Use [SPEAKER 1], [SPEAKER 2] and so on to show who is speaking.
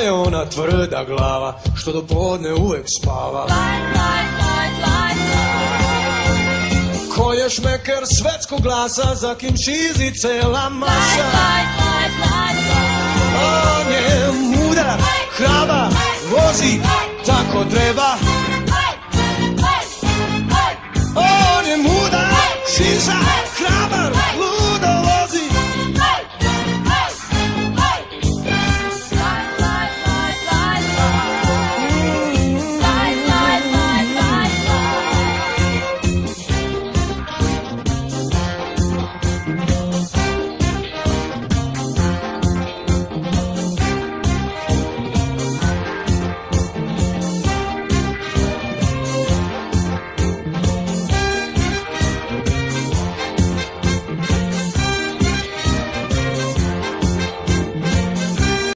[SPEAKER 1] je ona tvrda glava, što do podne uvek spava. Ko je šmeker svetskog glasa, za kim šizi cela masa. On je mudar, hrabar, vozi tako treba. On je mudar, šiza